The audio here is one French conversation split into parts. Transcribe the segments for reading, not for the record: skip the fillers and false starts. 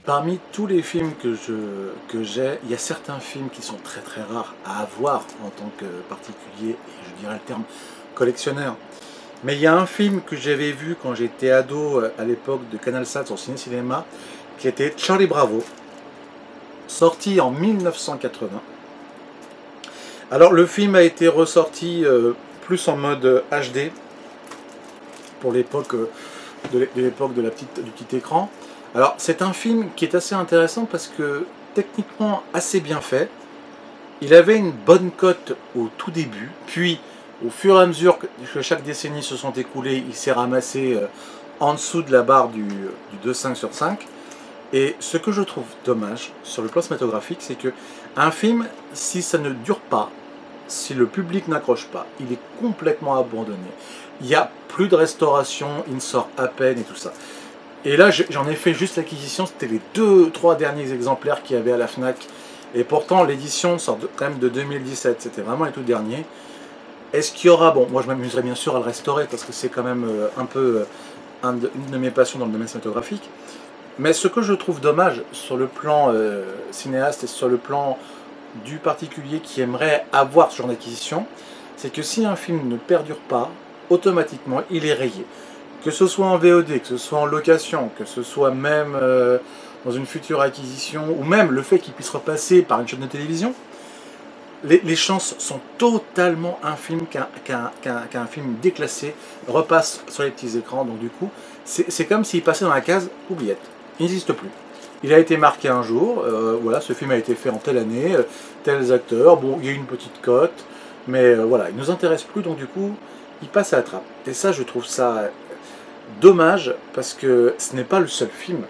Parmi tous les films que j'ai, il y a certains films qui sont très très rares à avoir en tant que particulier, et je dirais le terme collectionneur. Mais il y a un film que j'avais vu quand j'étais ado à l'époque de CanalSat sur Ciné Cinéma, qui était Charlie Bravo, sorti en 1980. Alors le film a été ressorti plus en mode HD pour l'époque du petit écran. Alors c'est un film qui est assez intéressant parce que techniquement assez bien fait. Il avait une bonne cote au tout début, puis au fur et à mesure que chaque décennie se sont écoulées, il s'est ramassé en dessous de la barre du 2,5 sur 5. Et ce que je trouve dommage sur le plan cinématographique, c'est que un film, si ça ne dure pas, si le public n'accroche pas, il est complètement abandonné. Il n'y a plus de restauration, il sort à peine et tout ça. Et là, j'en ai fait juste l'acquisition, c'était les 2-3 derniers exemplaires qu'il y avait à la FNAC. Et pourtant, l'édition sort quand même de 2017, c'était vraiment les tout derniers. Est-ce qu'il y aura, bon, moi je m'amuserais bien sûr à le restaurer, parce que c'est quand même un peu une de mes passions dans le domaine cinématographique. Mais ce que je trouve dommage sur le plan cinéaste et sur le plan du particulier qui aimerait avoir ce genre d'acquisition, c'est que si un film ne perdure pas, automatiquement il est rayé. Que ce soit en VOD, que ce soit en location, que ce soit même dans une future acquisition, ou même le fait qu'il puisse repasser par une chaîne de télévision, les chances sont totalement infimes qu'un film déclassé repasse sur les petits écrans. Donc du coup, c'est comme s'il passait dans la case oubliette. Il n'existe plus. Il a été marqué un jour, voilà, ce film a été fait en telle année, tels acteurs, bon, il y a une petite cote, mais voilà, il ne nous intéresse plus, donc du coup, il passe à la trappe. Et ça, je trouve ça dommage, parce que ce n'est pas le seul film.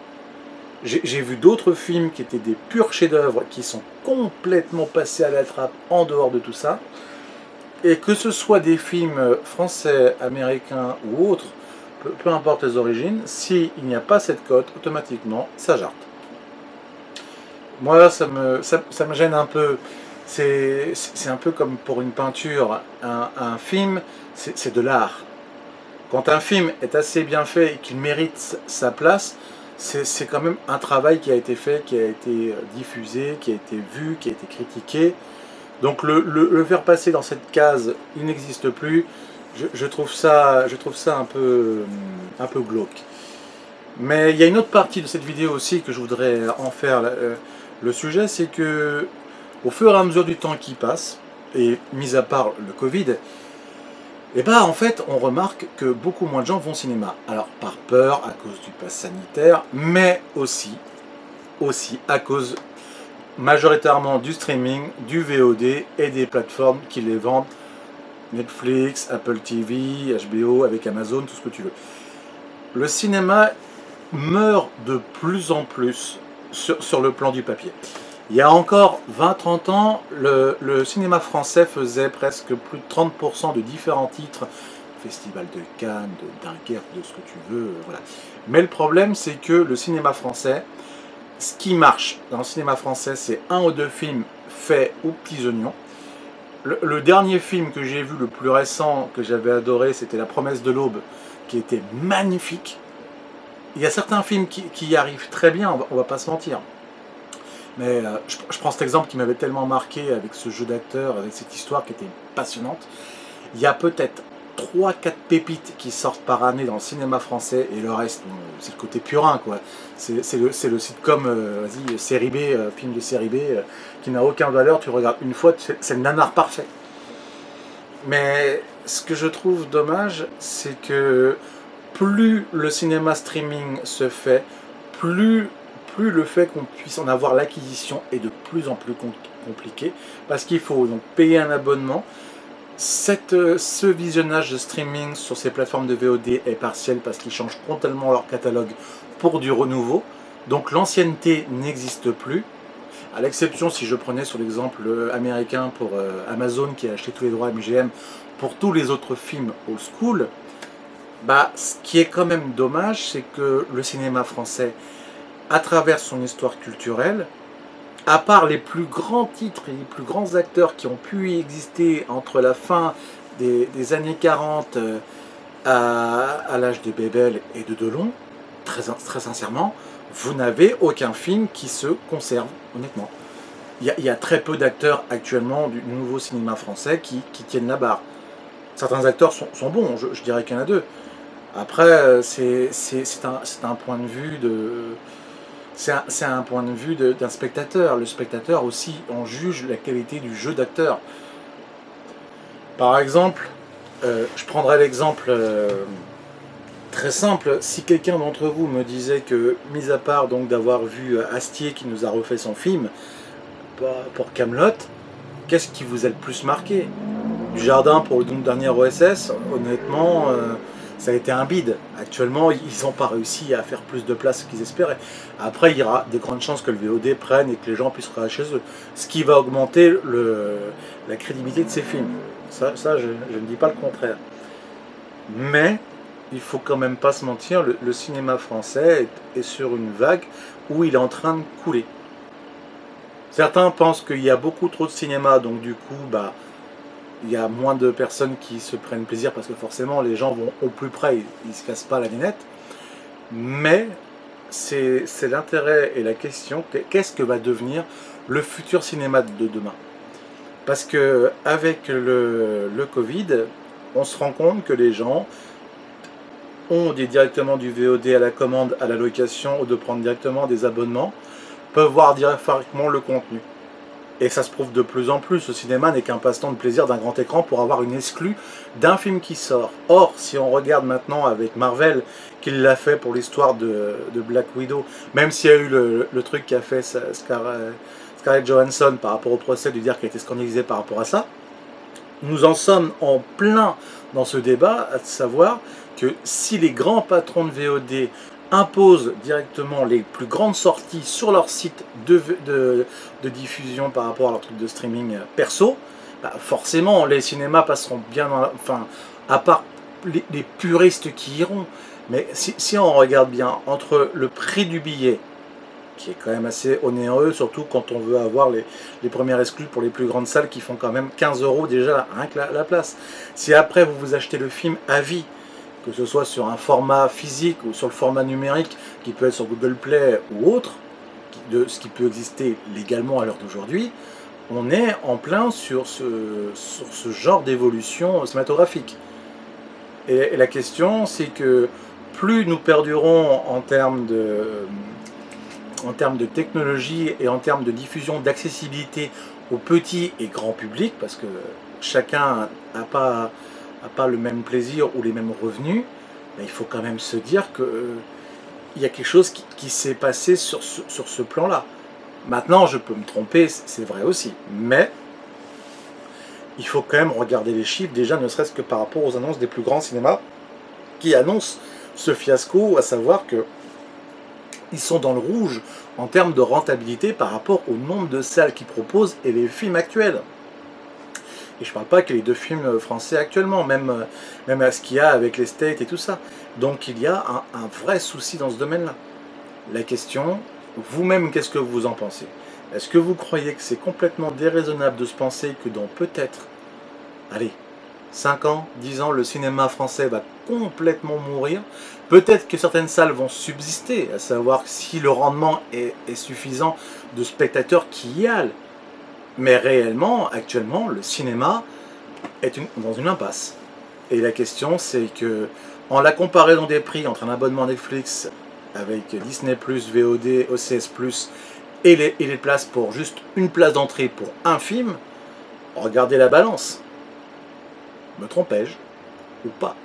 J'ai vu d'autres films qui étaient des purs chefs-d'œuvre, qui sont complètement passés à la trappe en dehors de tout ça, et que ce soit des films français, américains ou autres, peu importe les origines, s'il n'y a pas cette cote, automatiquement, ça jarte. Moi, ça me gêne un peu. C'est un peu comme pour une peinture. Un film, c'est de l'art. Quand un film est assez bien fait et qu'il mérite sa place, c'est quand même un travail qui a été fait, qui a été diffusé, qui a été vu, qui a été critiqué. Donc le faire passer dans cette case, il n'existe plus, je trouve ça un peu glauque. Mais il y a une autre partie de cette vidéo aussi que je voudrais en faire le sujet, c'est que au fur et à mesure du temps qui passe, et mis à part le Covid, et bah en fait on remarque que beaucoup moins de gens vont au cinéma. Alors par peur, à cause du pass sanitaire, mais aussi à cause majoritairement du streaming, du VOD et des plateformes qui les vendent. Netflix, Apple TV, HBO, avec Amazon, tout ce que tu veux. Le cinéma meurt de plus en plus sur le plan du papier. Il y a encore 20-30 ans, le cinéma français faisait presque plus de 30% de différents titres, Festival de Cannes, de Dunkerque, de ce que tu veux, voilà. Mais le problème, c'est que le cinéma français, ce qui marche dans le cinéma français, c'est un ou deux films faits aux petits oignons. Le dernier film que j'ai vu, le plus récent, que j'avais adoré, c'était La Promesse de l'Aube, qui était magnifique. Il y a certains films qui y arrivent très bien, on va pas se mentir. Mais je prends cet exemple qui m'avait tellement marqué avec ce jeu d'acteur, avec cette histoire qui était passionnante. Il y a peut-être 3-4 pépites qui sortent par année dans le cinéma français, et le reste, c'est le côté purin, quoi. C'est le sitcom, vas-y, série B, film de série B, qui n'a aucune valeur, tu regardes une fois, c'est le nanar parfait. Mais ce que je trouve dommage, c'est que plus le cinéma streaming se fait, plus le fait qu'on puisse en avoir l'acquisition est de plus en plus compliqué, parce qu'il faut donc payer un abonnement. Ce visionnage de streaming sur ces plateformes de VOD est partiel parce qu'ils changent complètement leur catalogue pour du renouveau. Donc l'ancienneté n'existe plus. À l'exception, si je prenais sur l'exemple américain pour Amazon qui a acheté tous les droits MGM, pour tous les autres films old school, bah, ce qui est quand même dommage, c'est que le cinéma français, à travers son histoire culturelle, à part les plus grands titres et les plus grands acteurs qui ont pu y exister entre la fin des années 40 à l'âge de Bébel et de Delon, très sincèrement, vous n'avez aucun film qui se conserve, honnêtement. Il y a très peu d'acteurs actuellement du nouveau cinéma français qui tiennent la barre. Certains acteurs sont bons, je dirais qu'il y en a deux. Après, c'est un point de vue de... C'est un point de vue d'un spectateur. Le spectateur aussi en juge la qualité du jeu d'acteur. Par exemple, je prendrais l'exemple très simple. Si quelqu'un d'entre vous me disait que, mis à part donc d'avoir vu Astier qui nous a refait son film pour Kaamelott, qu'est-ce qui vous a le plus marqué? Dujardin pour le dernier OSS, honnêtement, ça a été un bide. Actuellement, ils n'ont pas réussi à faire plus de place qu'ils espéraient. Après, il y aura des grandes chances que le VOD prenne et que les gens puissent regarder chez eux. Ce qui va augmenter la crédibilité de ces films. Ça je ne dis pas le contraire. Mais, il faut quand même pas se mentir, le cinéma français est sur une vague où il est en train de couler. Certains pensent qu'il y a beaucoup trop de cinéma, donc du coup, bah, il y a moins de personnes qui se prennent plaisir parce que forcément les gens vont au plus près, ils ne se cassent pas la lunette. Mais c'est l'intérêt et la question, qu'est-ce que va devenir le futur cinéma de demain? Parce que avec le Covid, on se rend compte que les gens ont directement du VOD à la commande, à la location, ou de prendre directement des abonnements, peuvent voir directement le contenu. Et ça se prouve de plus en plus, le cinéma n'est qu'un passe-temps de plaisir d'un grand écran pour avoir une exclue d'un film qui sort. Or, si on regarde maintenant avec Marvel, qu'il l'a fait pour l'histoire de Black Widow, même s'il y a eu le truc qu'a fait Scarlett Johansson par rapport au procès, de dire qu'elle était scandalisée par rapport à ça, nous en sommes en plein dans ce débat, à savoir que si les grands patrons de VOD imposent directement les plus grandes sorties sur leur site de diffusion par rapport à leur truc de streaming perso, bah forcément les cinémas passeront bien dans enfin, à part les puristes qui iront, mais si on regarde bien, entre le prix du billet, qui est quand même assez onéreux, surtout quand on veut avoir les premières exclus pour les plus grandes salles qui font quand même 15 € déjà, rien que la place. Si après vous achetez le film à vie, que ce soit sur un format physique ou sur le format numérique, qui peut être sur Google Play ou autre, ce qui peut exister légalement à l'heure d'aujourd'hui, on est en plein sur ce genre d'évolution cinématographique. Et la question, c'est que plus nous perdurons en termes de technologie et en termes de diffusion, d'accessibilité au petit et grand public, parce que chacun n'a pas le même plaisir ou les mêmes revenus, mais il faut quand même se dire qu'il y a quelque chose qui s'est passé sur ce plan-là. Maintenant, je peux me tromper, c'est vrai aussi, mais il faut quand même regarder les chiffres, déjà ne serait-ce que par rapport aux annonces des plus grands cinémas qui annoncent ce fiasco, à savoir que ils sont dans le rouge en termes de rentabilité par rapport au nombre de salles qu'ils proposent et les films actuels. Et je ne parle pas que les deux films français actuellement, même à ce qu'il y a avec les States et tout ça. Donc il y a un vrai souci dans ce domaine-là. La question, vous-même, qu'est-ce que vous en pensez? Est-ce que vous croyez que c'est complètement déraisonnable de se penser que dans peut-être, allez, 5 ans, 10 ans, le cinéma français va complètement mourir? Peut-être que certaines salles vont subsister, à savoir si le rendement est suffisant de spectateurs qui y allent. Mais réellement, actuellement, le cinéma est dans une impasse. Et la question, c'est que, en la comparaison des prix entre un abonnement Netflix avec Disney+, VOD, OCS+, et les places pour juste une place d'entrée pour un film, regardez la balance. Me trompais-je ou pas?